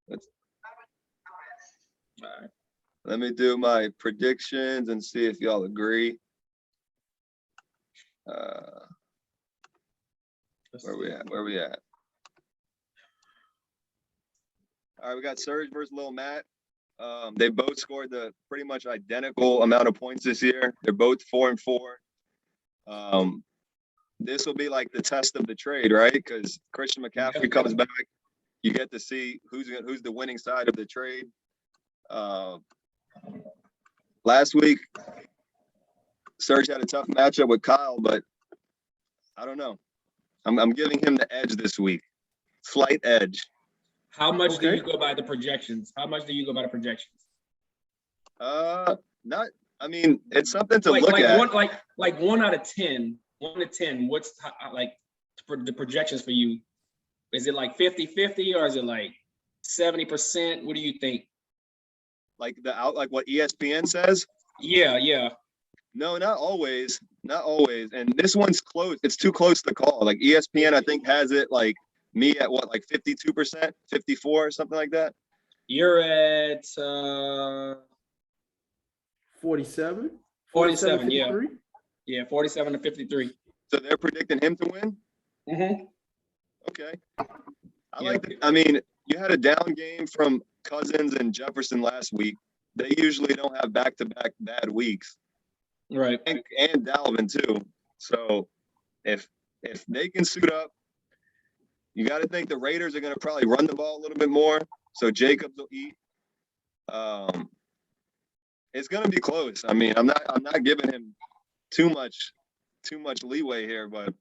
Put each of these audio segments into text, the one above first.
Let's, all right. Let me do my predictions and see if y'all agree. Where we at? Where we at? All right, we got Serge versus Lil Matt. They both scored the pretty much identical amount of points this year. They're both 4-4. This will be like the test of the trade, right? Because Christian McCaffrey comes back. You get to see who's the winning side of the trade. Last week, Serge had a tough matchup with Kyle, but I don't know. I'm giving him the edge this week. Slight edge. How much do you go by the projections? Not. I mean, it's something to like, look at. 1 out of 10. 1 to 10. What's like for the projections for you? Is it like 50-50 or is it like 70%? What do you think? Like what ESPN says? Yeah. No, not always. Not always. And this one's close. It's too close to call. Like ESPN, I think, has it like me at what, like 52%, 54, something like that. You're at 47. 47, yeah. Yeah, 47 to 53. So they're predicting him to win? Mm-hmm. Okay. I mean, you had a down game from Cousins and Jefferson last week. They usually don't have back-to-back bad weeks. Right. And Dalvin too. So if they can suit up, you got to think the Raiders are going to probably run the ball a little bit more. So Jacobs will eat. It's going to be close. I mean, I'm not giving him too much leeway here, but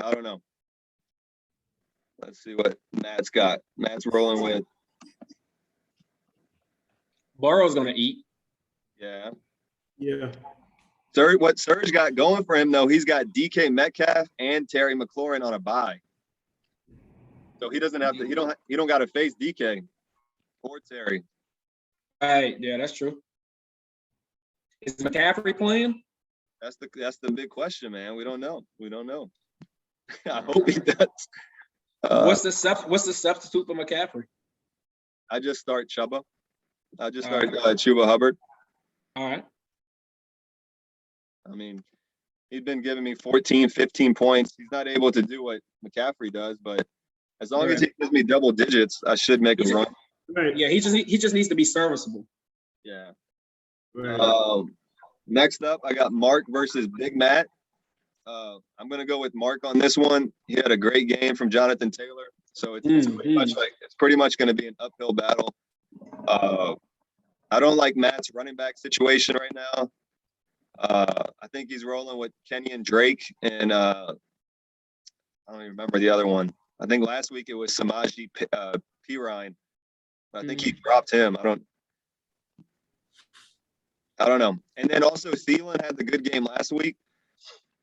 I don't know. Let's see what Matt's got. Matt's rolling with. Burrow's going to eat. Yeah. Yeah. What Serge got going for him, though, he's got DK Metcalf and Terry McLaurin on a bye. So he doesn't have to, he don't got to face DK or Terry. Right. Yeah, that's true. Is McCaffrey playing? That's the big question, man. We don't know. I hope he does. What's the substitute for McCaffrey? I just start Chuba. Chuba Hubbard. All right. I mean, he's been giving me 14, 15 points. He's not able to do what McCaffrey does, but as long as he gives me double digits, I should make a run. Right. Yeah, he just needs to be serviceable. Yeah. Right. Next up, I got Mark versus Big Matt. I'm gonna go with Mark on this one. He had a great game from Jonathan Taylor, so it's pretty much going to be an uphill battle. I don't like Matt's running back situation right now. I think he's rolling with Kenyon Drake and I don't even remember the other one. I think last week it was Samaje Perine. I think he dropped him. I don't know. And then also Thielen had the good game last week.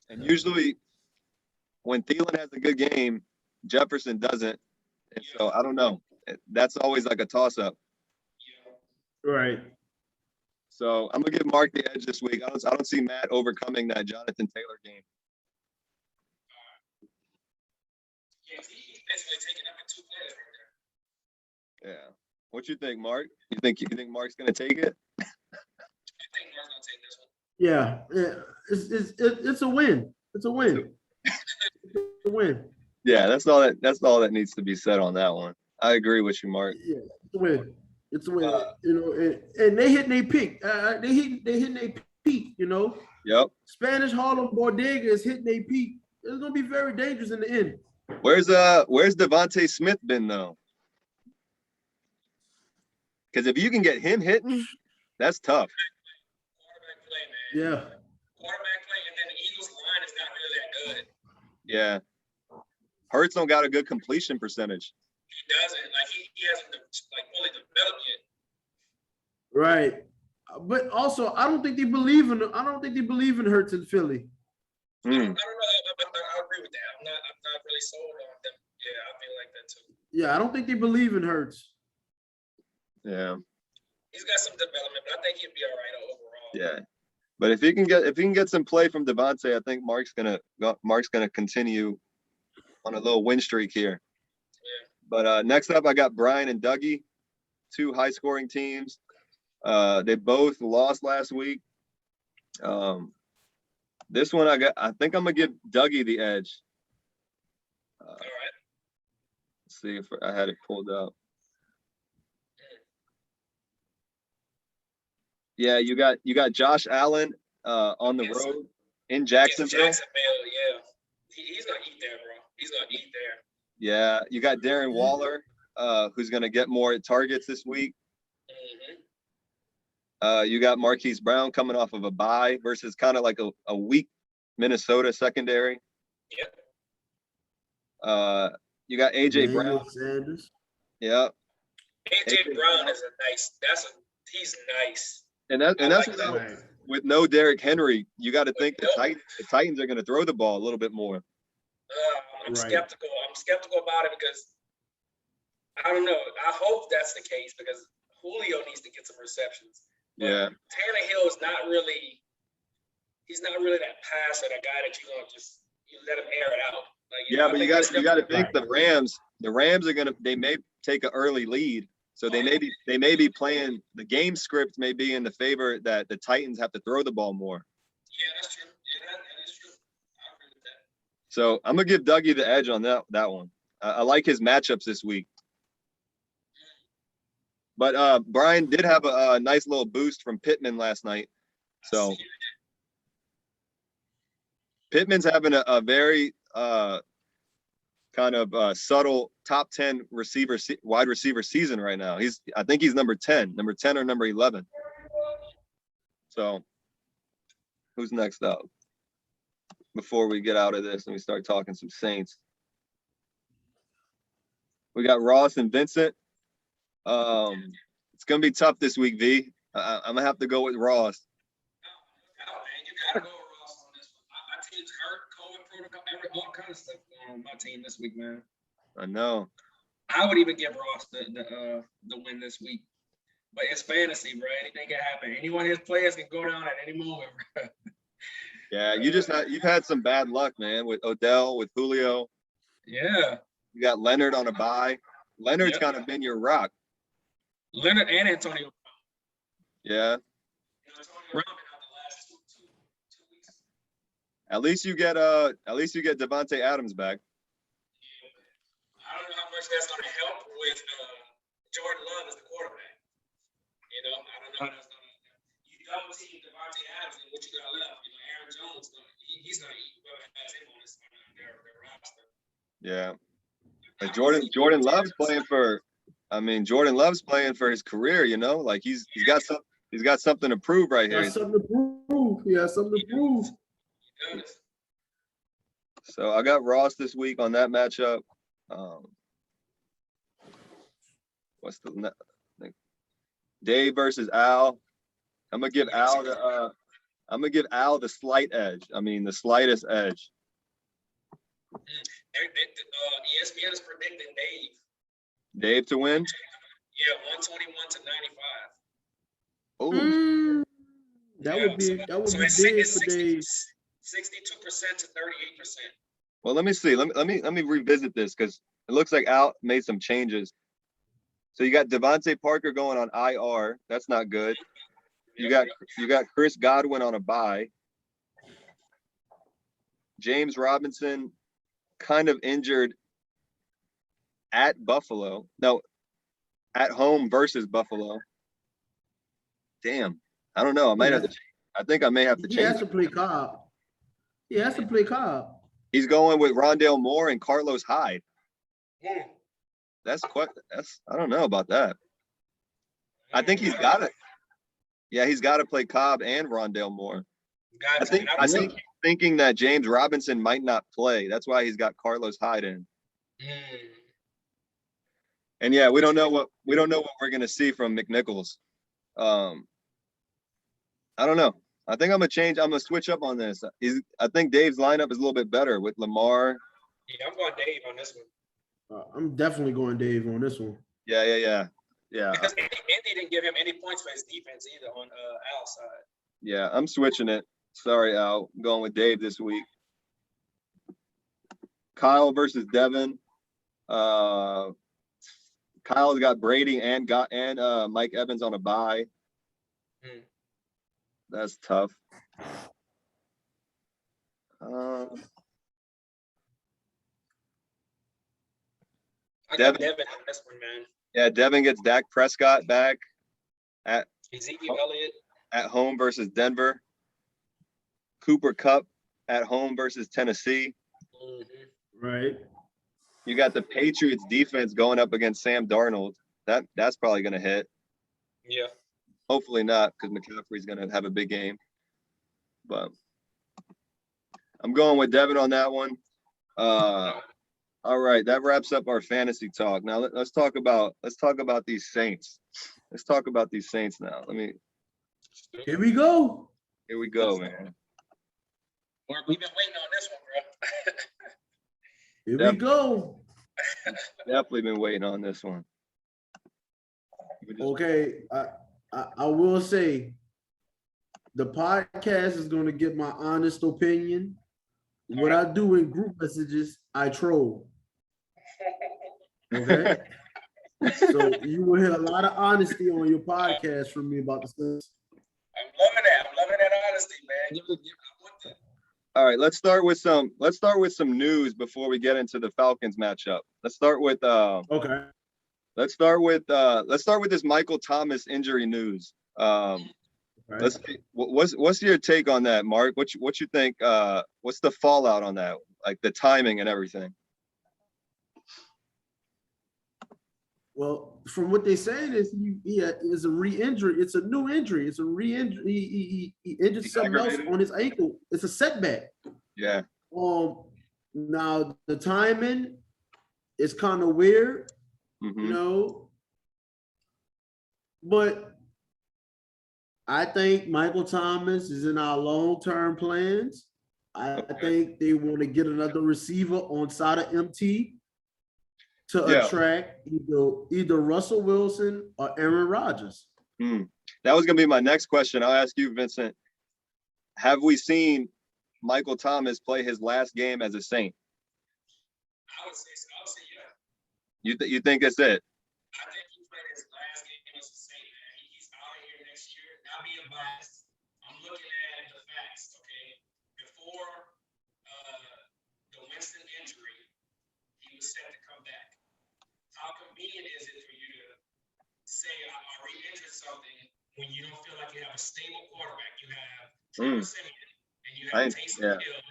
And usually when Thielen has a good game, Jefferson doesn't. And so I don't know. That's always like a toss-up. Right. So I'm gonna give Mark the edge this week. I don't see Matt overcoming that Jonathan Taylor game. Yeah, he's basically taking up in 2 players right there. Yeah. What you think, Mark? You think Mark's gonna take it? I think Mark's gonna take this one. Yeah. It's a win. It's a win. It's a win. Yeah, that's all that needs to be said on that one. I agree with you, Mark. Yeah, it's a win. It's a win. And they hitting their peak. They hitting their peak. Yep. Spanish Harlem Bodega is hitting their peak. It's gonna be very dangerous in the end. Where's Devontae Smith been though? Because if you can get him hitting, that's tough. Quarterback play, man. Yeah. Quarterback play, and then the Eagles' line is not really that good. Yeah. Hurts don't got a good completion percentage. He doesn't. Like he hasn't fully developed yet. Right. But also, I don't think they believe in Hurts in Philly. I don't know. I agree with that. I'm not really sold on them. Yeah, I feel like that too. Yeah, I don't think they believe in Hurts. Yeah. He's got some development, but I think he'll be all right overall. Yeah. But if he can get some play from Devontae, I think Mark's gonna continue on a little win streak here. But next up, I got Brian and Dougie, two high-scoring teams. They both lost last week. This one I think I'm gonna give Dougie the edge. All right. Let's see if I had it pulled up. Yeah, you got Josh Allen on the road in Jacksonville. Yeah. He's gonna eat there, bro. He's gonna eat there. Yeah, you got Darren Waller, who's gonna get more targets this week. You got Marquise Brown coming off of a bye versus kind of like a weak Minnesota secondary. Yep. You got AJ Emmanuel Brown. Sanders. Yeah. AJ Brown is he's nice. And that's Right. with no Derrick Henry, you got to think the Titans are going to throw the ball a little bit more. I'm Right. skeptical. I'm skeptical about it because I don't know. I hope that's the case because Julio needs to get some receptions. But Yeah. Tannehill is not really. He's not really that passer, that guy that you let him air it out. Like, Yeah, but you got to think Right. the Rams they may take an early lead. So they may be playing the game script may be in the favor that the Titans have to throw the ball more. Yeah, that's true. Yeah, that is true. I agree with that. So I'm gonna give Dougie the edge on that one. I like his matchups this week. But Brian did have a nice little boost from Pittman last night. So Pittman's having a very kind of subtle top 10 wide receiver season right now. I think he's number 10 or number 11. So who's next up? Before we get out of this and we start talking some Saints. We got Ross and Vincent. It's gonna be tough this week, V. I'm gonna have to go with Ross. No, man, you gotta go with Ross on this one. My team's hurt, COVID protocol, all kind of stuff going on my team this week, man. I know. I would even give Ross the win this week. But it's fantasy, bro. Anything can happen. Any one of his players can go down at any moment, bro. Yeah, you've had some bad luck, man, with Odell, with Julio. Yeah. You got Leonard on a bye. Leonard's kind of been your rock. Leonard and Antonio. Yeah. Antonio Brown been out the last two weeks. At least you get Devontae Adams back. I don't know how much that's going to help with Jordan Love as the quarterback. I don't know how that's going to. You double team Devontae Adams, and what you got left? Aaron Jones, he's going to eat whoever has him on their roster. Yeah. But Jordan Love's playing for. Jordan Love's playing for his career. Like he's got something to prove right here. Got something to prove. Yeah, something to prove. He does. So I got Ross this week on that matchup. What's the Dave versus Al? I'm gonna give Al the slight edge. The slightest edge. ESPN is predicting Dave to win? Yeah, 121 to 95. Oh. That would be big for Dave. 62% to 38%. Well, let me see. Let me revisit this because it looks like Al made some changes. So you got Devontae Parker going on IR. That's not good. You got Chris Godwin on a bye. James Robinson kind of injured at Buffalo. No, at home versus Buffalo. Damn. I don't know. I think I may have to change. He has to play Cobb. He has to play Cobb. He's going with Rondale Moore and Carlos Hyde. Yeah. I don't know about that. I think he's got it. Yeah, he's got to play Cobb and Rondale Moore. I think he's thinking that James Robinson might not play. That's why he's got Carlos Hyde in. And yeah, we don't know what we're gonna see from McNichols. I don't know. I think I'm gonna switch up on this. I think Dave's lineup is a little bit better with Lamar. Yeah, I'm going Dave on this one. I'm definitely going Dave on this one. Yeah. Because Andy didn't give him any points for his defense either on Al's side. Yeah, I'm switching it. Sorry, Al. I'm going with Dave this week. Kyle versus Devin. Kyle's got Brady and Mike Evans on a bye. That's tough. I got Devin on this one, man. Yeah, Devin gets Dak Prescott back at Ezekiel Elliott at home versus Denver. Cooper Kupp at home versus Tennessee. Right. You got the Patriots defense going up against Sam Darnold. That's probably going to hit. Yeah. Hopefully not, because McCaffrey's going to have a big game. But I'm going with Devin on that one. All right, that wraps up our fantasy talk. Now let's talk about these Saints. Let's talk about these Saints now. Here we go. Here we go, man. We've been waiting on this one, bro. Here we go. Definitely been waiting on this one. Okay, I will say the podcast is going to get my honest opinion. What I do in group messages, I troll. Okay? So you will hear a lot of honesty on your podcast from me about the Saints. I'm loving that. I'm loving that honesty, man. All right, let's start with some news before we get into the Falcons matchup. Let's start with Okay. Let's start with this Michael Thomas injury news. Right. Let's see, what's your take on that, Mark? What you think? What's the fallout on that? Like the timing and everything. Well, from what they saying is he is a re-injury. It's a new injury. It's a re-injury. He injured something else on his ankle. It's a setback. Yeah. Now the timing is kind of weird, Mm-hmm. you know, but I think Michael Thomas is in our long-term plans. I think they want to get another receiver on side of MT to attract either Russell Wilson or Aaron Rodgers. That was going to be my next question. I'll ask you, Vincent. Have we seen Michael Thomas play his last game as a Saint? I would say so. I would say yeah. You think it's it? I think he played his last game as a Saint, man. He's out of here next year. Not being biased, I'm looking at the facts, okay? Before the Winston injury, he was set to come back. How convenient is it for you to say, I re-injured something when you don't feel like you have a stable quarterback? You have Trevor Simeon and you have Taysom Hill,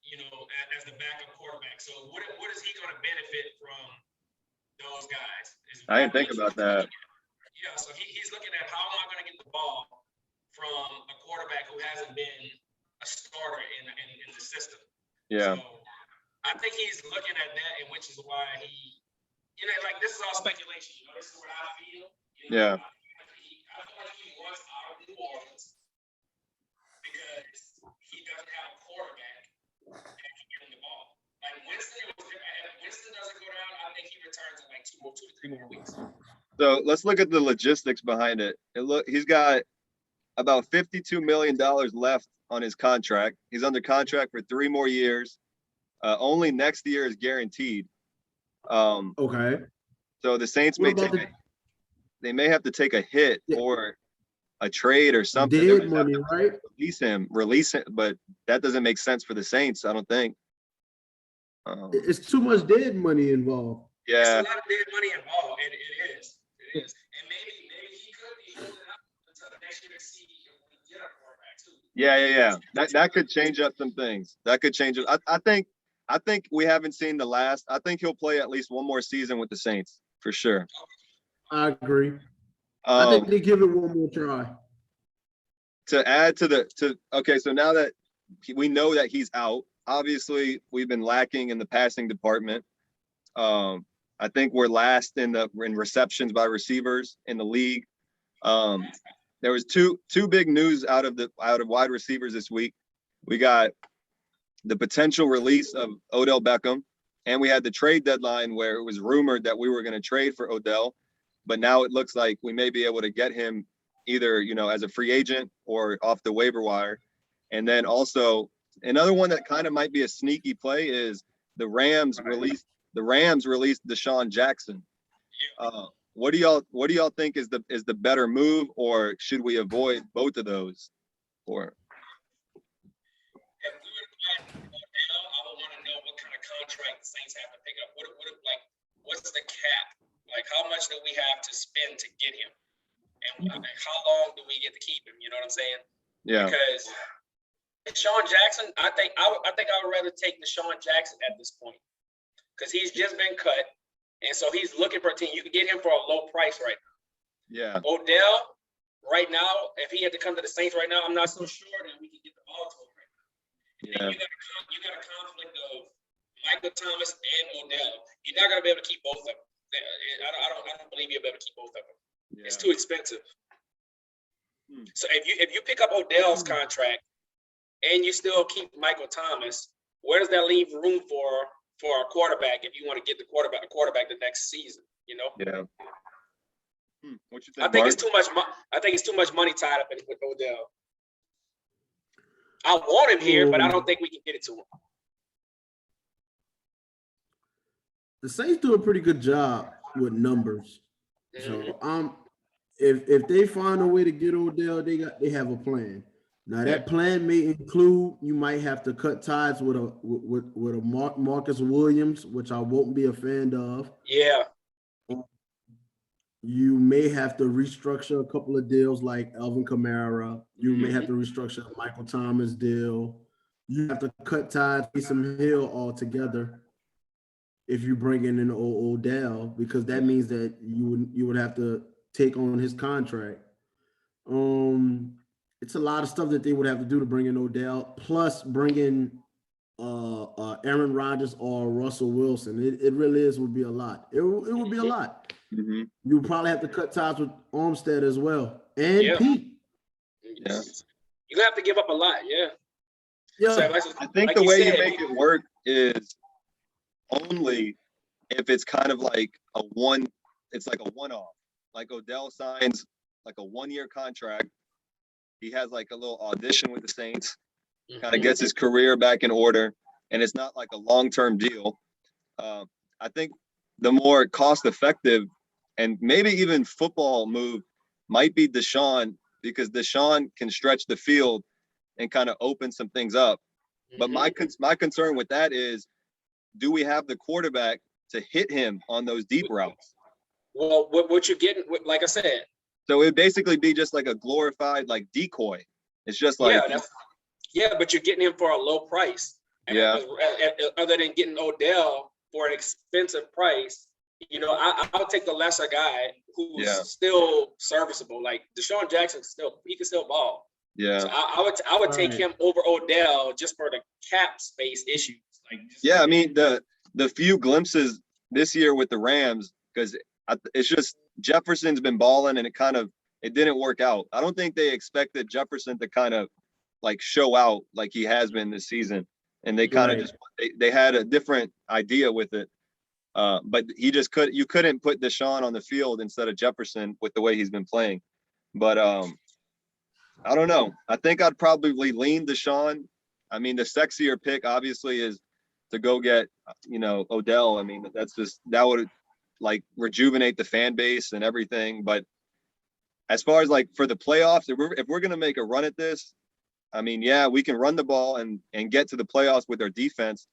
you know, as the backup quarterback. So what is he going to benefit from those guys? I didn't think about that. Yeah, so he's looking at how am I going to get the ball from a quarterback who hasn't been a starter in the system. Yeah. So I think he's looking at that, and which is why he, you know, like this is all speculation. You know, this is what I feel. You know, Yeah. I feel like he wants out of New Orleans because he doesn't have a quarterback that can get him the ball. Like Winston, if Winston doesn't go down, I think he returns in like 2 to 3 more weeks. So let's look at the logistics behind it. He's got about $52 million left on his contract. He's under contract for 3 more years. Only next year is guaranteed. Okay. So the Saints may have to take a hit or a trade or something. Dead money, right? Release him, but that doesn't make sense for the Saints, I don't think. It's too much dead money involved. Yeah. There's a lot of dead money involved, and it is. It is. And maybe he could be holding out until the next year to see if we can get a quarterback too. Yeah. That could change up some things. That could change it. I think we haven't seen the last. I think he'll play at least one more season with the Saints for sure. I agree. I think they give it one more try. To add okay, so now that we know that he's out, obviously we've been lacking in the passing department. I think we're last in receptions by receivers in the league. There was two big news out of wide receivers this week. We got the potential release of Odell Beckham, and we had the trade deadline where it was rumored that we were going to trade for Odell, but now it looks like we may be able to get him either, you know, as a free agent or off the waiver wire. And then also another one that kind of might be a sneaky play is the Rams released Deshaun Jackson. What do y'all think is the better move, or should we avoid both of those? Or If we were to plan Odell, I would want to know what kind of contract the Saints have to pick up. What's the cap? Like, how much do we have to spend to get him? And how long do we get to keep him? You know what I'm saying? yeah, Because Deshaun Jackson, I think I would rather take Deshaun Jackson at this point because he's just been cut, and so he's looking for a team. You can get him for a low price right now. yeah, Odell, right now, if he had to come to the Saints right now, I'm not so sure that we can get the ball to him right now. yeah, And you got a conflict of Michael Thomas and Odell. You're not gonna be able to keep both of them. I don't believe you'll be able to keep both of them. yeah. It's too expensive. Hmm. So if you pick up Odell's contract and you still keep Michael Thomas, where does that leave room for a quarterback if you want to get the quarterback the next season? You know, Yeah. What you think? I think Mark? it's too much. I think it's too much money tied up with Odell. I want him here, but I don't think we can get it to him. The Saints do a pretty good job with numbers. So if they find a way to get Odell, they have a plan. Now that plan may include you might have to cut ties with a Marcus Williams, which I won't be a fan of. Yeah. You may have to restructure a couple of deals like Alvin Kamara. You may have to restructure a Michael Thomas deal. You have to cut ties with Taysom Hill altogether if you bring in Odell, because that means that you would have to take on his contract. It's a lot of stuff that they would have to do to bring in Odell, plus bring in Aaron Rodgers or Russell Wilson. It really would be a lot. It would be a lot. Mm-hmm. You would probably have to cut ties with Armstead as well, and Pete. Yeah. You have to give up a lot. Yeah. Yeah. So, I think the way you make it work is only if it's kind of like it's like a one-off. Like Odell signs like a 1-year contract. He has like a little audition with the Saints, kind of gets his career back in order, and it's not like a long-term deal. I think the more cost-effective and maybe even football move might be Deshaun, because Deshaun can stretch the field and kind of open some things up. But my concern with that is, do we have the quarterback to hit him on those deep routes? Well, what you're getting, like I said. So it'd basically be just like a glorified like decoy. It's just like but you're getting him for a low price. Yeah. Other than getting Odell for an expensive price, you know, I'll take the lesser guy who's still serviceable. Like Deshaun Jackson he can still ball. Yeah. So I would take him over Odell just for the cap space issues. I mean the few glimpses this year with the Rams, because it's just Jefferson's been balling and it didn't work out. I don't think they expected Jefferson to kind of like show out like he has been this season, and they kind of they had a different idea with it. But you couldn't put Deshaun on the field instead of Jefferson with the way he's been playing. But I don't know. I think I'd probably lean Deshaun. I mean, the sexier pick obviously is to go get, Odell. I mean, that would like rejuvenate the fan base and everything. But as far as like for the playoffs, if we're going to make a run at this, I mean, we can run the ball and get to the playoffs with our defense,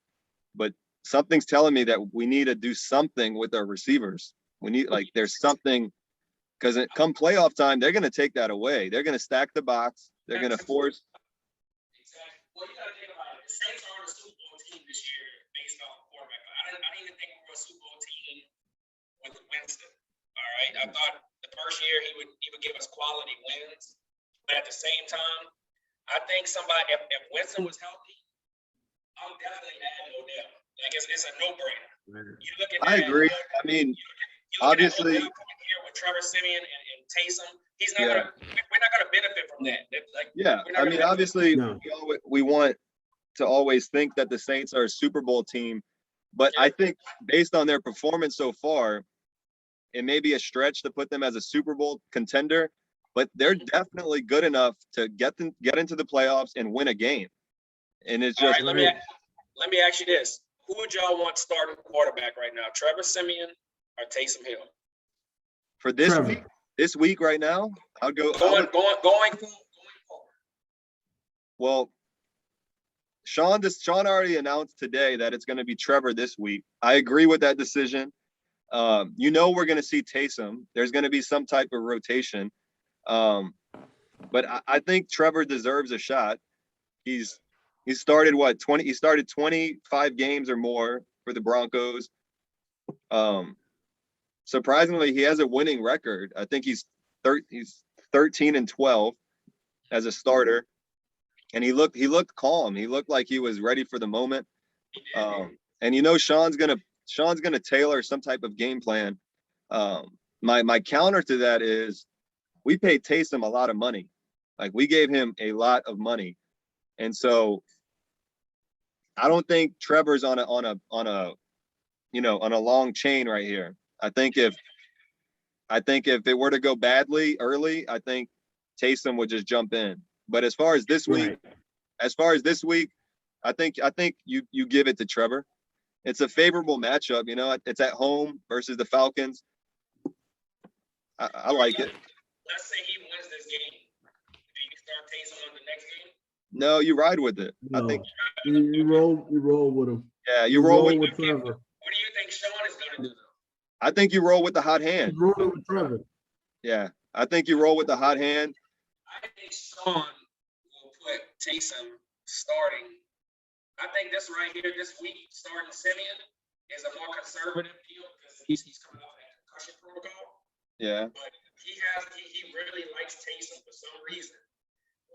but something's telling me that we need to do something with our receivers. We need there's something, because come playoff time, they're going to take that away. They're going to stack the box. They're going to force. Exactly. Well, you got to think about it. The Saints aren't a Super Bowl team this year based on quarterback. I didn't even think we were a Super Bowl team with Winston. All right. I thought the first year he would give us quality wins, but at the same time, I think if Winston was healthy, I'm definitely adding Odell. Like it's a no-brainer. You look at I agree. I mean, obviously, here with Trevor Simeon and Taysom, we're not gonna benefit from that. I mean, obviously, we want to always think that the Saints are a Super Bowl team, but I think based on their performance so far, it may be a stretch to put them as a Super Bowl contender, but they're definitely good enough to get into the playoffs and win a game. And it's just let me ask you this: who would y'all want starting quarterback right now, Trevor Simeon or Taysom Hill? For this Trevor. week, right now, I would go. Going forward. Well, Sean already announced today that it's going to be Trevor this week. I agree with that decision. We're going to see Taysom. There's going to be some type of rotation. But I think Trevor deserves a shot. He started 20? He started 25 games or more for the Broncos. Surprisingly, he has a winning record. I think he's 13-12 as a starter, and he looked calm. He looked like he was ready for the moment. And Sean's gonna tailor some type of game plan. My counter to that is we paid Taysom a lot of money. Like, we gave him a lot of money, and so I don't think Trevor's on a long chain right here. I think if it were to go badly early, I think Taysom would just jump in. But as far as this week, I think you give it to Trevor. It's a favorable matchup. It's at home versus the Falcons. I like it. Let's say he wins this game. Do you start Taysom on the next game? No, you ride with it. No. I think You roll with him. Yeah, you roll with Trevor. What do you think Sean is going to do, though? I think you roll with the hot hand. You roll with Trevor. Yeah, I think you roll with the hot hand. I think Sean will put Taysom starting. I think this right here, this week, starting Simeon is a more conservative deal because he's coming off that concussion protocol. Yeah. But he really likes Taysom for some reason.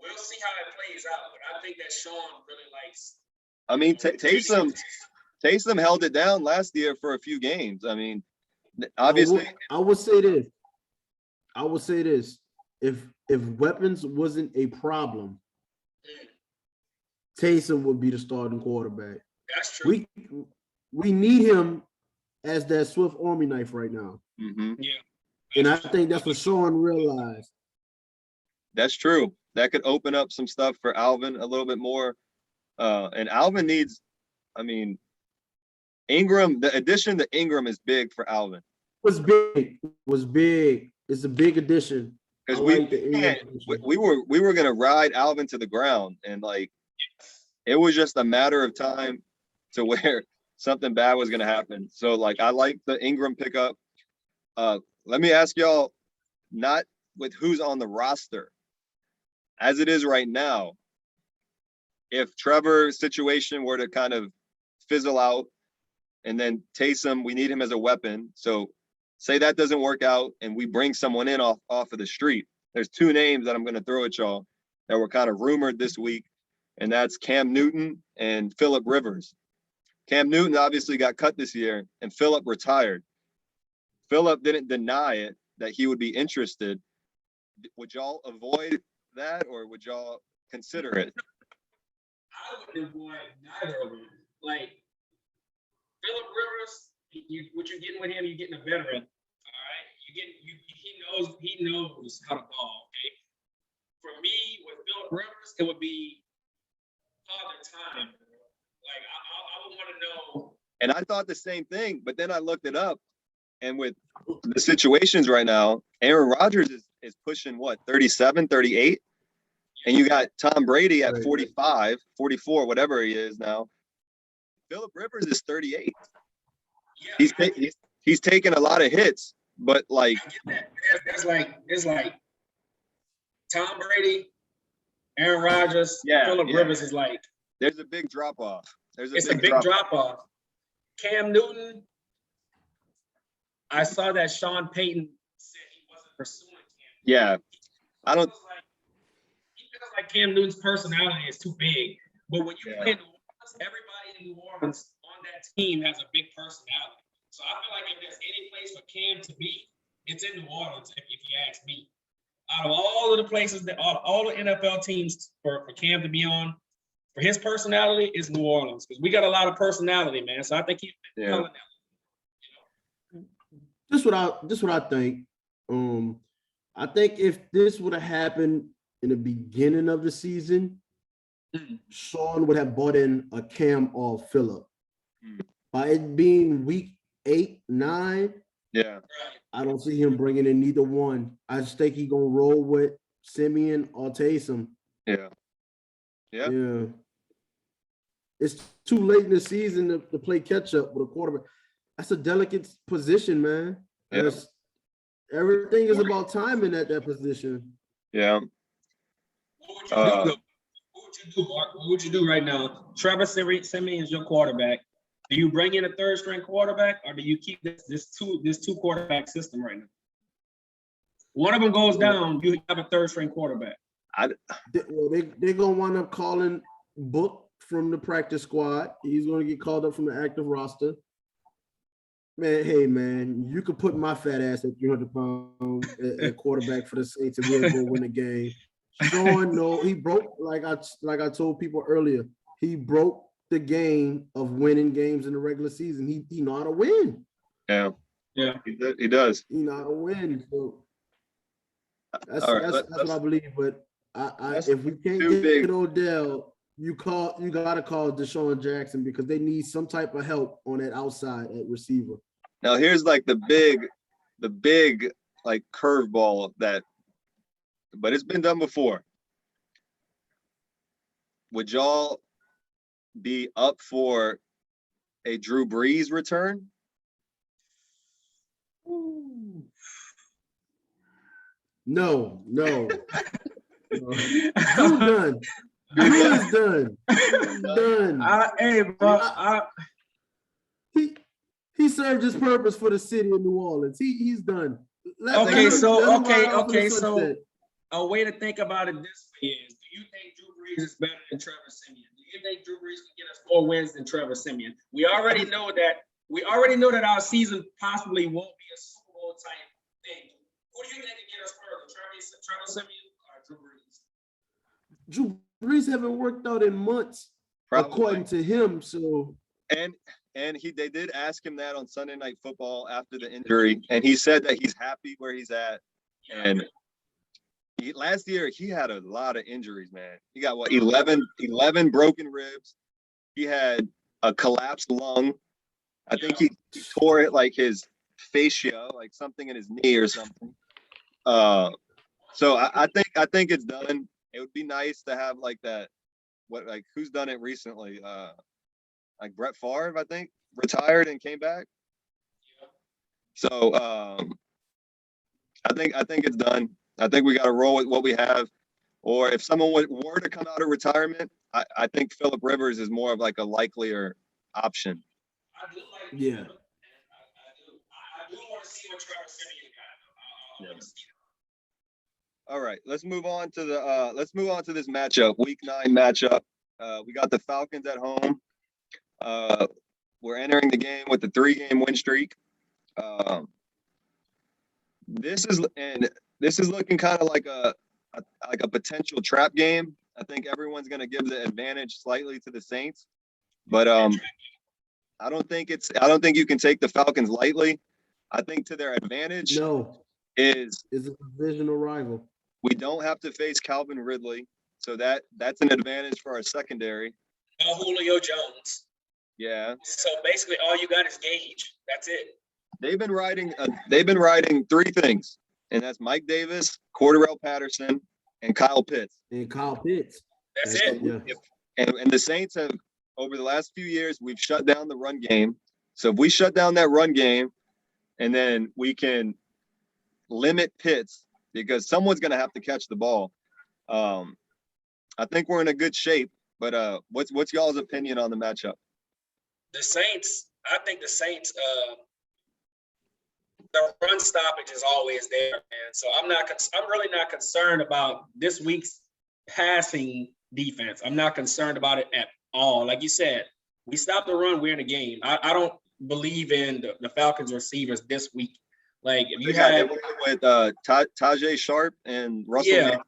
We'll see how it plays out, but I think that Sean really likes. I mean, Taysom held it down last year for a few games. I mean, obviously. I would say this. If weapons wasn't a problem, Taysom would be the starting quarterback. That's true. We need him as that Swift Army knife right now. Mm-hmm. Yeah. And I think that's what Sean realized. That's true. That could open up some stuff for Alvin a little bit more. And Alvin needs, Ingram, the addition to Ingram is big for Alvin. Was big. It's a big addition. Because we we were gonna ride Alvin to the ground, and it was just a matter of time to where something bad was gonna happen. So I like the Ingram pickup. Let me ask y'all, not with who's on the roster, as it is right now, if Trevor's situation were to kind of fizzle out, and then Taysom, we need him as a weapon. So say that doesn't work out and we bring someone in off of the street. There's two names that I'm going to throw at y'all that were kind of rumored this week, and that's Cam Newton and Phillip Rivers. Cam Newton obviously got cut this year, and Phillip retired. Phillip didn't deny it that he would be interested. Would y'all avoid that, or would y'all consider it? I would avoid neither of them. Phillip Rivers, what you're getting with him, you're getting a veteran. All right, he knows how to ball. Okay, for me with Phillip Rivers, it would be father time. I would want to know. And I thought the same thing, but then I looked it up, and with the situations right now, Aaron Rodgers is pushing 37, 38, and you got Tom Brady at 45, 44, whatever he is now. Phillip Rivers is 38. Yeah, he's taking a lot of hits, but I get that. It's like Tom Brady, Aaron Rodgers, Phillip Rivers is there's a big drop off. It's a big drop off. Cam Newton, I saw that Sean Payton said he wasn't pursuing Cam. Yeah, I don't. He feels like Cam Newton's personality is too big, but when you play in New Orleans, everybody in New Orleans on that team has a big personality. So I feel like if there's any place for Cam to be, it's in New Orleans, if you ask me. Out of all of the places that all the NFL teams for Cam to be on, for his personality, is New Orleans, because we got a lot of personality, man. So I think he's telling them. This what I think. I think if this would have happened in the beginning of the season, Sean would have bought in a Cam or Phillip. By it being week 8, 9, I don't see him bringing in neither one. I just think he gonna roll with Simeon or Taysom. Yeah. Yeah. Yeah. It's too late in the season to play catch up with a quarterback. That's a delicate position, man. Yeah. Everything is about timing at that position. Yeah. What would you do, though? What would you do, Mark? What would you do right now? Trevor Simeon is your quarterback. Do you bring in a third string quarterback, or do you keep this two quarterback system right now? One of them goes down, you have a third string quarterback. They're gonna wind up calling Book from the practice squad. He's gonna get called up from the active roster. Man, hey man, you could put my fat ass at 300 pounds at quarterback for the Saints and we'll go win the game. Sean, no, he broke like I told people earlier. He broke the game of winning games in the regular season. He know how to win. Yeah. Yeah. He does. He know how to win. So that's All right, what I believe. But if we can't too get big. Odell, you gotta call Deshaun Jackson because they need some type of help on that outside at receiver. Now here's like the big like curveball but it's been done before. Would y'all be up for a Drew Brees return? No. Drew done. Drew is done. Done. Hey, bro. He served his purpose for the city of New Orleans. He's done. Okay, so a way to think about it this way is: do you think Drew Brees is better than Trevor Simeon? Do you think Drew Brees can get us more wins than Trevor Simeon? We already know that our season possibly won't be a Super Bowl type thing. Who do you think can get us further, Trevor Simeon or Drew Brees? Drew Brees haven't worked out in months, according to him. So and they did ask him that on Sunday Night Football after the injury, and he said that he's happy where he's at. And last year he had a lot of injuries, man. He got 11 broken ribs. He had a collapsed lung. I think he tore it like his fascia, like something in his knee or something. So I think it's done. It would be nice to have like that. Who's done it recently? Like Brett Favre, I think, retired and came back. So I think it's done. I think we got to roll with what we have. Or if someone were to come out of retirement, I think Phillip Rivers is more of like a likelier option. Yeah. I do want to see what Trevor Simeon got. All right, let's move on to this matchup, Week 9 matchup. We got the Falcons at home. We're entering the game with a 3-game win streak. This is looking kind of like a potential trap game. I think everyone's going to give the advantage slightly to the Saints, but I don't think you can take the Falcons lightly. I think to their advantage is a divisional rival. We don't have to face Calvin Ridley, so that's an advantage for our secondary. Julio Jones. Yeah. So basically, all you got is Gage. That's it. They've been riding 3 things, and that's Mike Davis, Cordarrelle Patterson, and Kyle Pitts. That's it. Yeah. And the Saints have, over the last few years, we've shut down the run game. So if we shut down that run game, and then we can limit Pitts, because someone's going to have to catch the ball. I think we're in a good shape. But what's y'all's opinion on the matchup? I think the Saints, the run stoppage is always there, man. So I'm really not concerned about this week's passing defense. I'm not concerned about it at all. Like you said, we stop the run, we're in the game. I don't believe in the Falcons receivers this week. Like if you had with Tajay Sharp and Russell Gage,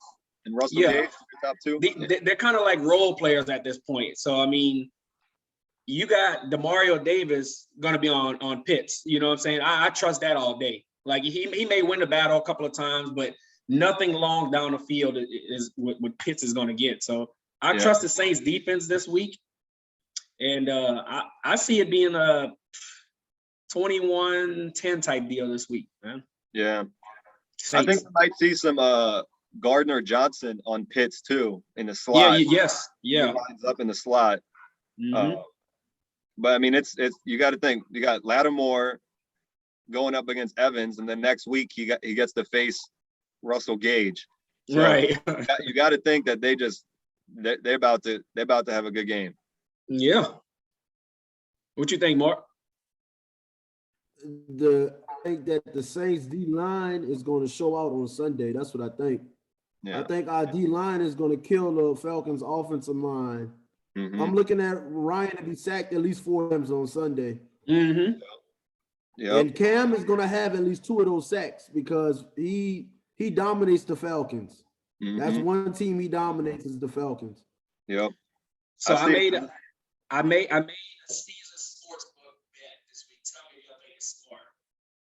Gage, top 2. They're kind of like role players at this point. So I mean, you got Demario Davis going to be on Pitts. You know what I'm saying? I trust that all day. Like he may win the battle a couple of times, but nothing long down the field is what Pitts is going to get. So I trust the Saints defense this week, and I see it being a 21-10 type deal this week, man. Yeah. I Saints. think we might see some Gardner Johnson on Pitts too in the Yeah, slot. yes. He Yeah. lines up in the slot. Mhm. But I mean, it's you got to think you got Lattimore going up against Evans, and then next week he gets to face Russell Gage. So Right. you got to think that they're about to have a good game. Yeah. What you think, Mark? I think that the Saints D line is going to show out on Sunday. That's what I think. Yeah. I think our D line is going to kill the Falcons' offensive line. Mhm. I'm looking at Ryan to be sacked at least 4 times on Sunday. Mm-hmm. Yep. And Cam is going to have at least 2 of those sacks because he dominates the Falcons. That's Mhm. one team he dominates is the Falcons. Yep. So I I see. made a season sports book bet this week. Tell me if y'all think it's smart.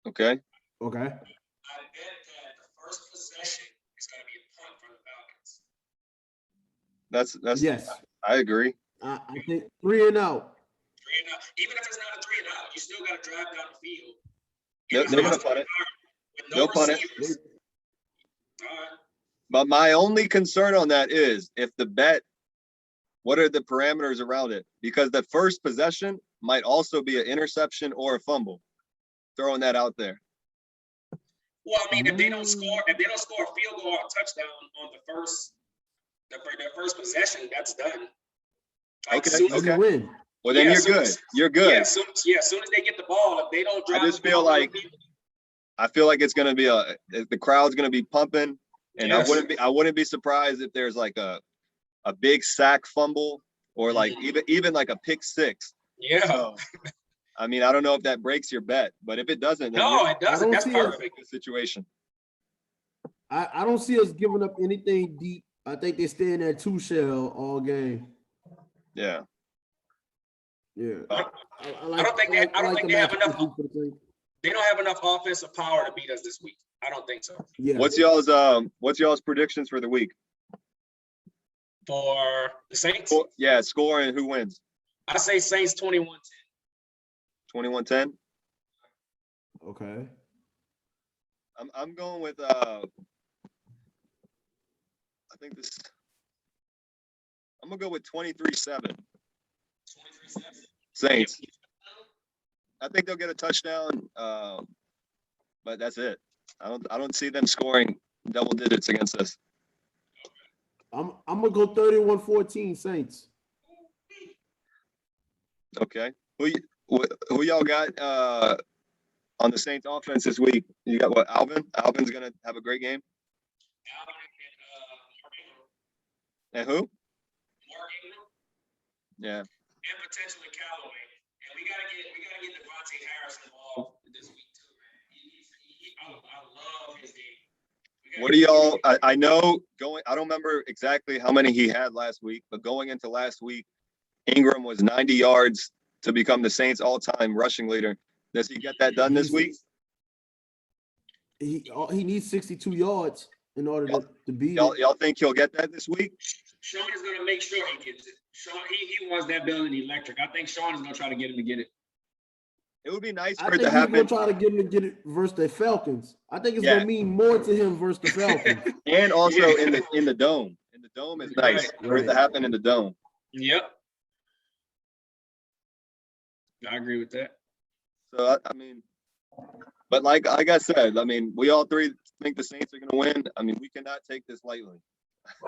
Okay. Okay. I bet that the first possession is going to be a punt for the Falcons. That's Yes. I agree. I think 3 and out. 3 and out. Even if it's not a 3 and out, you still got to drive down the field. They're gonna punt it. With no They'll punt it. receivers. All right. But my only concern on that is if the bet, what are the parameters around it? Because the first possession might also be an interception or a fumble. Throwing that out there. Well, I mean, if they don't score a field goal or a touchdown on their first possession, that's done. Like, Okay, soon as You okay. win. Well, then Yeah, you're soon good. as- You're good. Yeah, as soon as they get the ball, if they don't drive just the feel ball, like I feel like it's gonna be the crowd's gonna be pumping, and Yes. I wouldn't be surprised if there's like a big sack fumble or like even like a pick six. yeah. So, I mean, I don't know if that breaks your bet, but if it doesn't, then No, you're it doesn't. don't That's see it. in a perfect. good situation. I don't see us giving up anything deep. I think they stay in that 2 shell all game. Yeah. Yeah. I don't think they have enough. They don't have enough offensive power to beat us this week. I don't think so. Yeah. What's y'all's predictions for the week? For the Saints, Yeah, score and who wins? I say Saints 21-10. 21-10. Okay. I'm going with I think this. I'm gonna go with 23-7. 23-7. Saints. I think they'll get a touchdown, but that's it. I don't see them scoring double digits against us. I'm gonna go 31-14 Saints. Okay. Who y'all got on the Saints offense this week? You got what? Alvin? Alvin's gonna have a great game. And who? Mark Ingram. Yeah. And potentially Callaway. And we gotta get Devontae Harris involved this week too, man. I love his game. What do y'all? I know I don't remember exactly how many he had last week, but going into last week, Ingram was 90 yards to become the Saints' all-time rushing leader. Does he get that done this week? He needs 62 yards in order to beat it. Y'all think he'll get that this week? Sean is gonna make sure he gets it. Sean, he wants that building electric. I think Sean is gonna try to get him to get it. It would be nice I for it think to he's happen. gonna try to get him to get it versus the Falcons. I think it's gonna mean more to him versus the Falcons. And also in the dome. In the dome is nice for it to happen in the dome. Yep. I agree with that. So I mean, but like I said, I mean, we all three think the Saints are gonna win. I mean, we cannot take this lightly.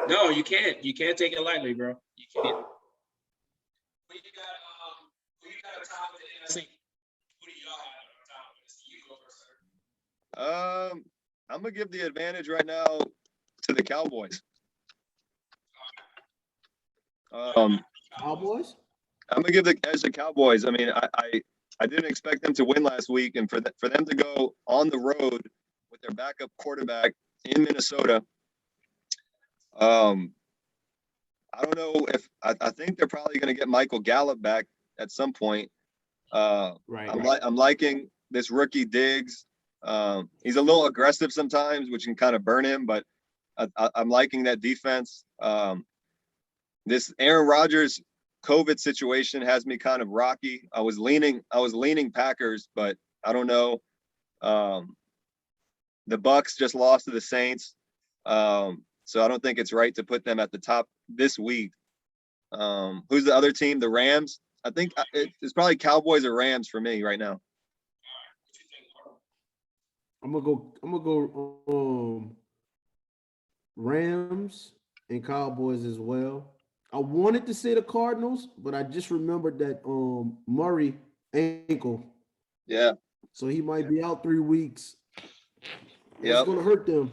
No, you can't. You can't take it lightly, bro. You can't. Who you got on top of the NFC? Who do y'all have on top of this? You go first, sir. I'm gonna give the advantage right now to the Cowboys. Cowboys? I'm gonna give the edge to Cowboys. I mean, I didn't expect them to win last week, and for them to go on the road with their backup quarterback in Minnesota. I don't know if I think they're probably going to get Michael Gallup back at some point. I'm liking this rookie Diggs. He's a little aggressive sometimes, which can kind of burn him, but I'm liking that defense. This Aaron Rodgers COVID situation has me kind of rocky. I was leaning Packers, but I don't know. The Bucks just lost to the Saints. So I don't think it's right to put them at the top this week. Who's the other team? The Rams. I think it's probably Cowboys or Rams for me right now. I'm gonna go Rams and Cowboys as well. I wanted to say the Cardinals, but I just remembered that Murray ankle. Yeah. So he might be out 3 weeks. That's Yep. gonna hurt them.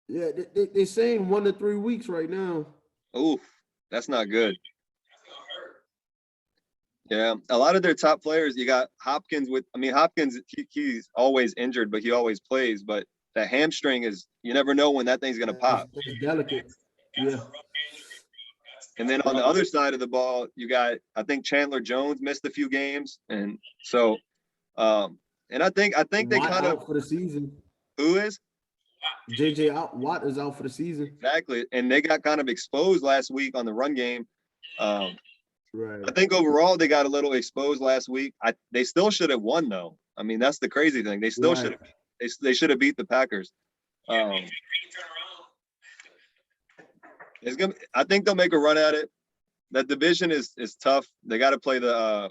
Yeah, they're saying 1 to 3 weeks right now. Oof, that's not good. Yeah, a lot of their top players, you got Hopkins Hopkins, he's always injured, but he always plays. But that hamstring you never know when that thing's going to pop. It's delicate. Yeah. And then on the other side of the ball, you got, I think Chandler Jones missed a few games. And so, and I think they Watt kind of. out for the season. Who is? Watt is out for the season. Exactly. And they got kind of exposed last week on the run game. Right. I think overall they got a little exposed last week. They still should have won though. I mean, that's the crazy thing. They still should have. They should have beat the Packers. I think they'll make a run at it. That division is tough. They got to play the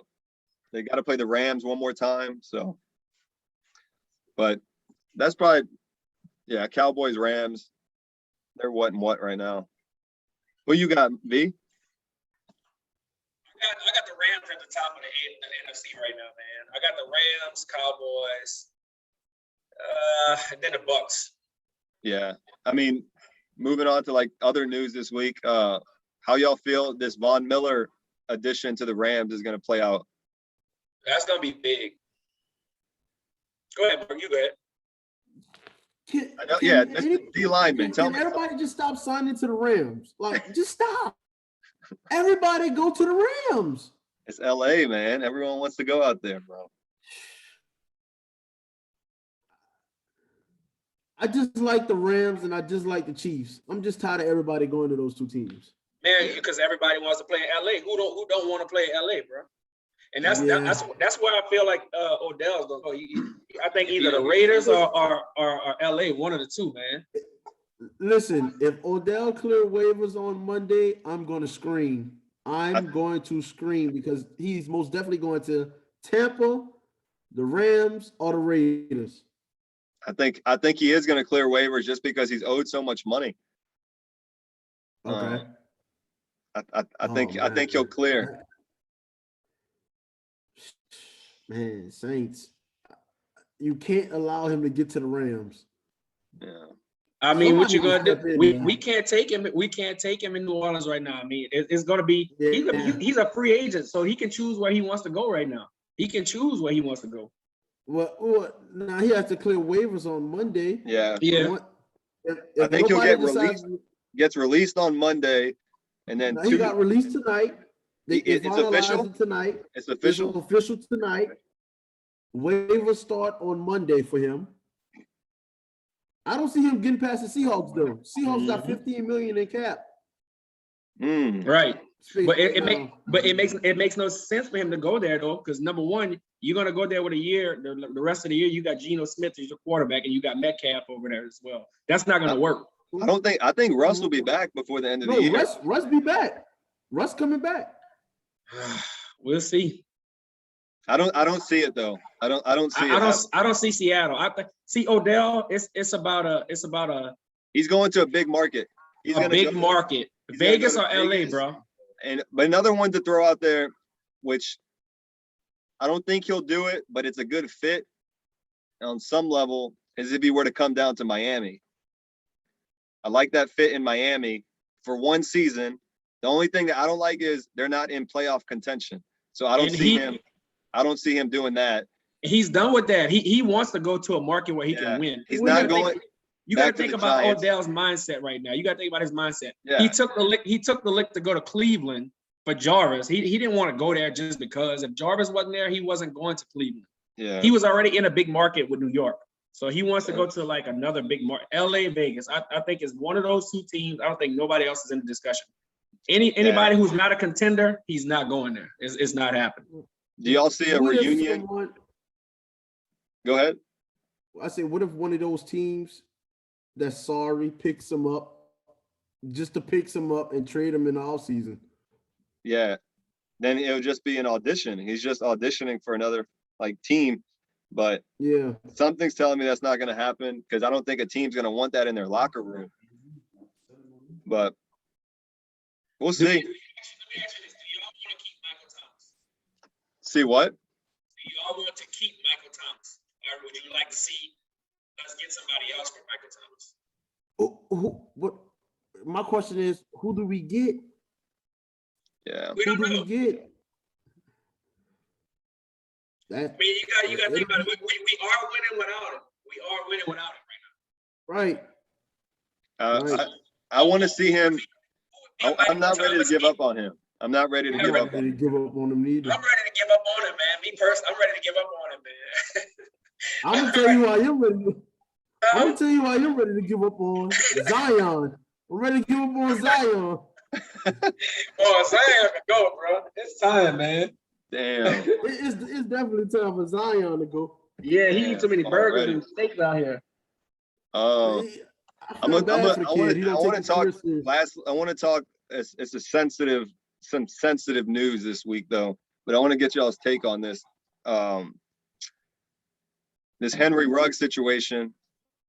Rams one more time. So, but that's probably Cowboys, Rams. They're what and what right now. Who you got, V? I got the Rams at the top of the NFC right now, man. I got the Rams, Cowboys, and then the Bucks. Yeah, I mean, moving on to like other news this week. How y'all feel this Von Miller addition to the Rams is going to play out? That's going to be big. Go ahead, Mark. You go ahead. That's the D lineman. Can everybody just stop signing to the Rams? Like, just stop. Everybody go to the Rams. It's LA, man. Everyone wants to go out there, bro. I just like the Rams and I just like the Chiefs. I'm just tired of everybody going to those two teams. Man, because everybody wants to play in LA. Who don't want to play in LA, bro? And that's where I feel like Odell's gonna go. I think either the Raiders or LA, one of the two, man. Listen, if Odell clear waivers on Monday, I'm going to scream. I'm going to scream because he's most definitely going to Tampa, the Rams, or the Raiders. I think he is going to clear waivers just because he's owed so much money. Okay. I think he'll clear. Man, Saints, you can't allow him to get to the Rams. Yeah. I mean, what you gonna do? We can't take him. We can't take him in New Orleans right now. I mean, it's gonna be. He's a free agent, so he can choose where he wants to go right now. He can choose where he wants to go. Well, now he has to clear waivers on Monday. Yeah. I think he'll gets released on Monday, and then he got released tonight. It's official tonight. It's official. It's official tonight. Waivers start on Monday for him. I don't see him getting past the Seahawks though. Seahawks got $15 million in cap. Right. But it makes no sense for him to go there though, because number one, you're gonna go there with a year. The rest of the year, you got Geno Smith as your quarterback, and you got Metcalf over there as well. That's not gonna work. I think Russ will be back before the end of the year. Russ be back. Russ coming back. We'll see. I don't see it though. I don't see it. I don't see Seattle. See Odell. It's about a. He's going to a big market. He's a big market. Vegas or LA, bro. But another one to throw out there, which I don't think he'll do it, but it's a good fit on some level, is if he were to come down to Miami. I like that fit in Miami for one season. The only thing that I don't like is they're not in playoff contention. So I don't see him doing that. He's done with that. He wants to go to a market where he can win. He's not going. You got to think about Odell's mindset right now. You got to think about his mindset. Yeah. He took the lick to go to Cleveland for Jarvis. He didn't want to go there just because if Jarvis wasn't there, he wasn't going to Cleveland. Yeah. He was already in a big market with New York. So he wants to go to like another big market. LA, Vegas. I think it's one of those two teams. I don't think nobody else is in the discussion. Anybody who's not a contender, he's not going there. It's not happening. Do y'all see a reunion? Go ahead. I said, what if one of those teams that's sorry picks him up, just to pick him up and trade him in the offseason? Yeah. Then it would just be an audition. He's just auditioning for another team. But Yeah. something's telling me that's not going to happen because I don't think a team's going to want that in their locker room. But we'll see. Let me ask you this. Do y'all want to keep Michael Thomas? See what? Do y'all want to keep Michael Thomas? Or would you like to see us get somebody else for Michael Thomas? What? My question is, who do we get? Yeah. We Who don't do know. we get? I mean, you got to think about it. We are winning without him. We are winning without him right Right. I want to see him. now. I'm not ready to give up on him. I'm not ready to I'm give not up on ready to him. give up on him neither. I'm ready to give up on him, man. Me personally, I'm ready to give up on him, man. I'm gonna tell you why you're ready. I'm gonna tell you why you're ready to give up on Zion. I'm ready to give up on Zion. Oh, Zion can go, bro. It's time, man. Damn. It's definitely time for Zion to go. Yeah, he eats too many burgers Already. and steaks out here. Oh. I feel bad for the kid. He don't take his career serious. I want to talk. It's some sensitive news this week though, but I want to get y'all's take on this. This Henry Ruggs situation,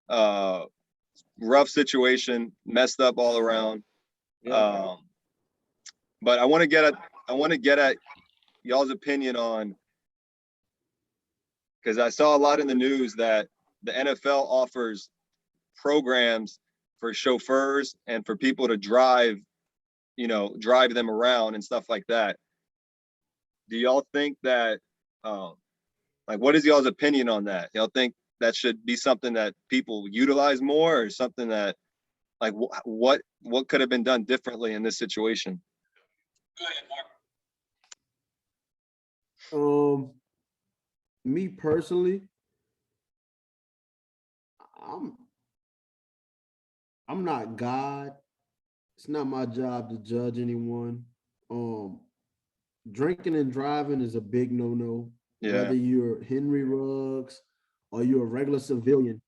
rough situation, messed up all around. Yeah. But I want to get at y'all's opinion on, because I saw a lot in the news that the NFL offers programs for chauffeurs and for people to drive them around and stuff like that. Do y'all think that, what is y'all's opinion on that? Y'all think that should be something that people utilize more, or something that, what could have been done differently in this situation? Go ahead, Mark. Me personally, I'm not God. It's not my job to judge anyone. Drinking and driving is a big no-no. Yeah. Whether you're Henry Ruggs or you're a regular civilian,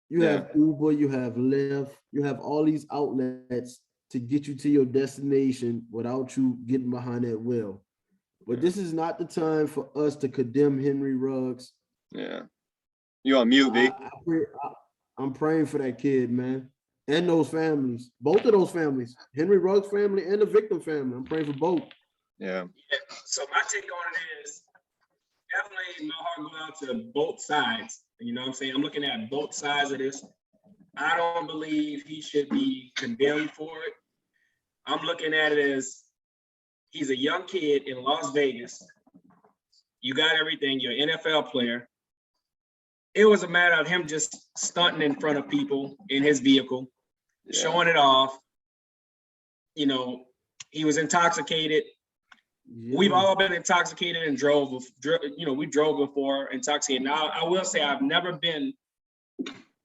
you have Uber, you have Lyft, you have all these outlets to get you to your destination without you getting behind that wheel. But this is not the time for us to condemn Henry Ruggs. Yeah. You on mute, B? I'm praying for that kid, man. And those families. Both of those families. Henry Ruggs' family and the victim family. I'm praying for both. Yeah. So my take on it is definitely my heart go out to both sides. You know what I'm saying? I'm looking at both sides of this. I don't believe he should be condemned for it. I'm looking at it as he's a young kid in Las Vegas. You got everything. You're an NFL player. It was a matter of him just stunting in front of people in his vehicle, showing it off. You know, he was intoxicated. Yeah. We've all been intoxicated and drove. We drove before intoxicated. Now, I will say I've never been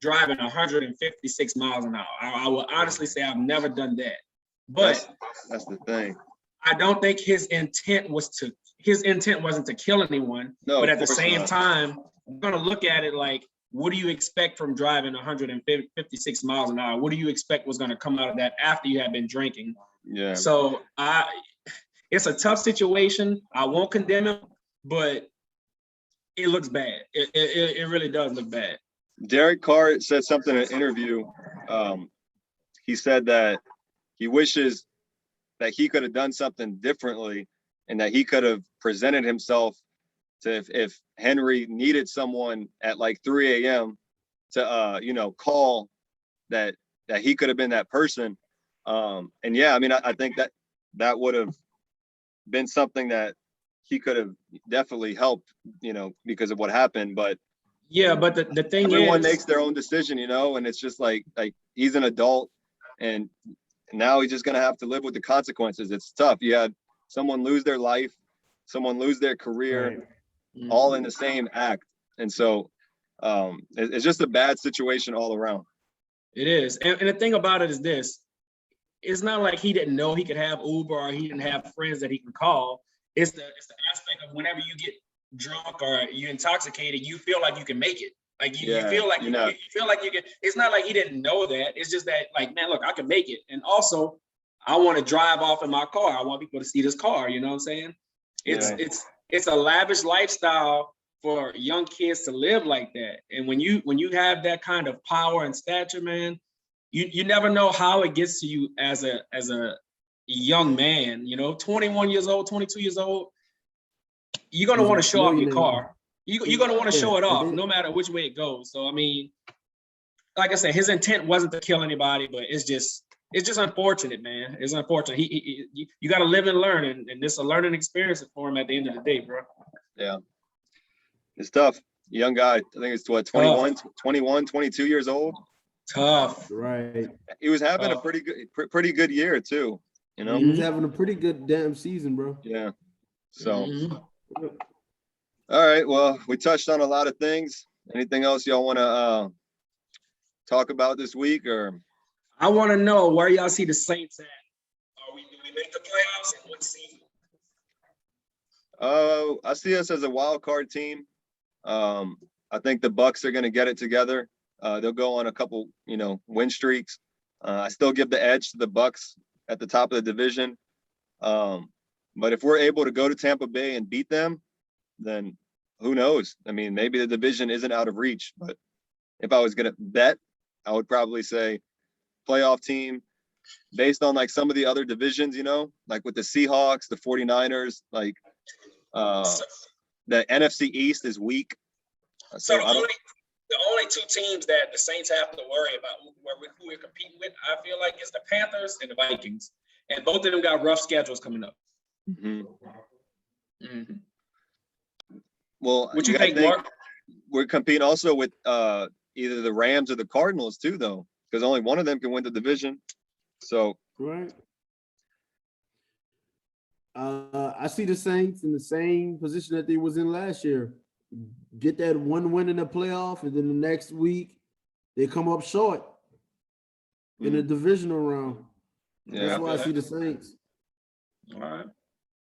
driving 156 miles an hour. I will honestly say I've never done that. But that's the thing. I don't think his intent wasn't to kill anyone. No, but at the same time, I'm going to look at it like, what do you expect from driving 156 miles an hour? What do you expect was going to come out of that after you have been drinking? Yeah. So it's a tough situation. I won't condemn him, but it looks bad. It really does look bad. Derek Carr said something in an interview. He said that he wishes that he could have done something differently, and that he could have presented himself to, if Henry needed someone at 3 a.m. to call, that he could have been that person. And yeah, I mean, I think that would have been something that he could have definitely helped, because of what happened. But yeah, but the thing everyone is, makes their own decision, and it's just like he's an adult, and now he's just gonna have to live with the consequences. It's tough. You had someone lose their life, someone lose their career, right, all in the same act. And so it's just a bad situation all around. It is. And the thing about it is this: it's not like he didn't know he could have Uber or he didn't have friends that he can call. It's the aspect of whenever you get drunk or you intoxicated, you feel like you can make it. Like you Yeah, feel like you're not. you feel like you can. It's not like he didn't know that. It's just that, like, man, look, I can make it. And also, I want to drive off in my car. I want people to see this car. You know what I'm saying? Yeah. It's a lavish lifestyle for young kids to live like that. And when you have that kind of power and stature, man, you never know how it gets to you as a young man. You know, 21 years old, 22 years old, you're gonna want to show off your car. You're gonna want to show it off, no matter which way it goes. So I mean, like I said, his intent wasn't to kill anybody, but it's just unfortunate, man. It's unfortunate. You got to live and learn, and this is a learning experience for him at the end of the day, bro. Yeah. It's tough. Young guy. I think it's what, 21, 22 years old. Tough. Right. He was having a pretty good year too. You know, He was having a pretty good damn season, bro. Yeah. So, all right. Well, we touched on a lot of things. Anything else y'all want to talk about this week, or? I want to know where y'all see the Saints at. Do we make the playoffs and what season? I see us as a wild card team. I think the Bucks are going to get it together. They'll go on a couple, win streaks. I still give the edge to the Bucks at the top of the division. But if we're able to go to Tampa Bay and beat them, then who knows? I mean, maybe the division isn't out of reach. But if I was going to bet, I would probably say playoff team based on like some of the other divisions, like with the Seahawks, the 49ers, like the NFC East is weak. So the only two teams that the Saints have to worry about who we're competing with, I feel like, is the Panthers and the Vikings. And both of them got rough schedules coming up. Mm-hmm. Mm-hmm. Well, what you think, Mark? We're competing also with either the Rams or the Cardinals too, though, because only one of them can win the division. So right. I see the Saints in the same position that they was in last year. Get that one win in the playoff, and then the next week they come up short in the divisional round. Yeah, that's why I see the Saints. All right.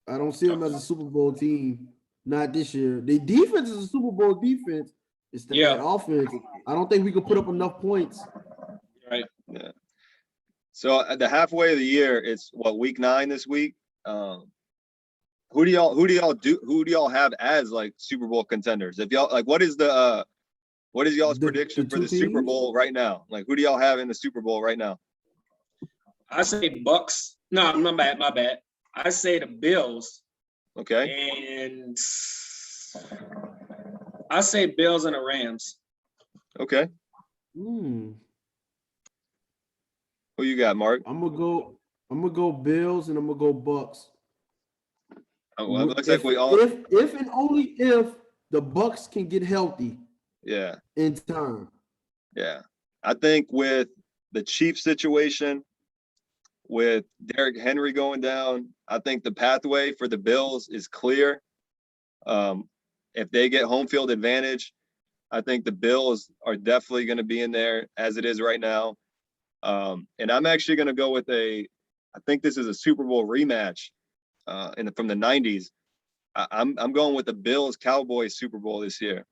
I don't see them as a Super Bowl team. Not this year. The defense is a Super Bowl defense. It's that offense. I don't think we can put up enough points. Right. Yeah. So at the halfway of the year, it's what, week 9 this week. Who do y'all have as like Super Bowl contenders? If y'all like, what is y'all's prediction for the Super Bowl right now? Like, who do y'all have in the Super Bowl right now? I say Bucks. No, my bad. I say the Bills. Okay. And I say Bills and the Rams. Okay. Who you got, Mark? I'm gonna go Bills and I'm gonna go Bucks. Oh, well, it looks like we all. If and only if the Bucks can get healthy. Yeah. In time. Yeah, I think with the Chiefs situation, with Derrick Henry going down, I think the pathway for the Bills is clear. If they get home field advantage, I think the Bills are definitely going to be in there as it is right now. And I'm actually going to go with I think this is a Super Bowl rematch from the 90s. I'm going with the Bills Cowboys Super Bowl this year.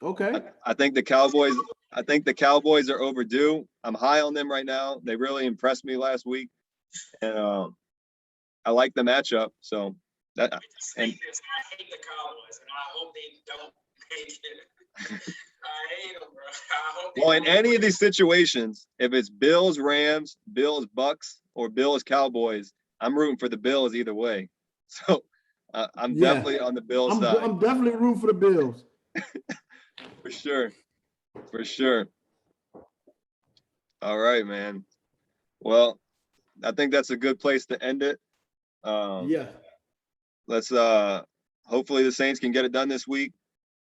Okay. I think the Cowboys are overdue. I'm high on them right now. They really impressed me last week. And I like the matchup. So I hate the Cowboys, and I hope they don't make it. I hate them, bro. I hope well, in any of these situations, if it's Bills Rams, Bills Bucks, or Bills Cowboys, I'm rooting for the Bills either way. So I'm definitely on the Bills side. I'm definitely rooting for the Bills. For sure. All right, man. Well, I think that's a good place to end it. Let's hopefully the Saints can get it done this week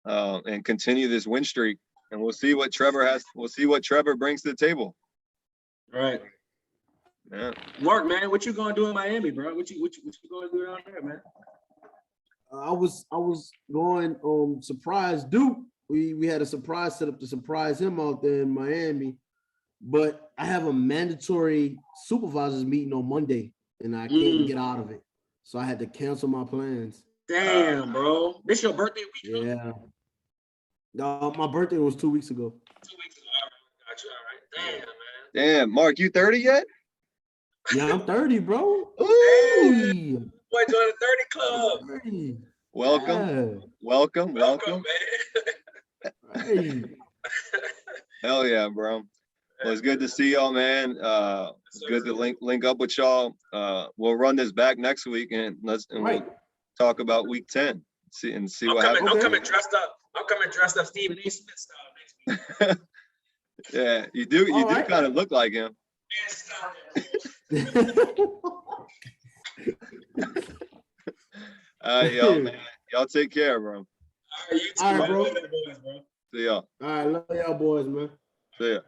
and continue this win streak, and we'll see what Trevor brings to the table. Right. Yeah. Mark, man, what you gonna do in Miami, bro? What you gonna do down there, man? I was going surprise Duke. We had a surprise set up to surprise him out there in Miami, but I have a mandatory supervisors meeting on Monday, and I can't get out of it, so I had to cancel my plans. Damn, bro. This your birthday week? Huh? Yeah. No, my birthday was 2 weeks ago. 2 weeks ago. All right, got you. All right. Damn, man. Damn, Mark, you 30 yet? Yeah, I'm 30, bro. Ooh, Hey, Boy, join the 30 club. 30. welcome, Yeah. welcome. Welcome, man. Hey. Hell yeah, bro. Well, it's good to see y'all, man. It's good to link up with y'all. We'll run this back next week and Right. we'll talk about week 10. See what happens. I'm coming dressed up. I'm coming dressed up Stephen A. Smith style next week. Yeah, you do right. kind of look like him. Man, stop it. All right, y'all, man. Y'all take care, bro. All right, you too, All right, man. bro. Love the boys, bro. See y'all. All right, love y'all boys, man. See ya.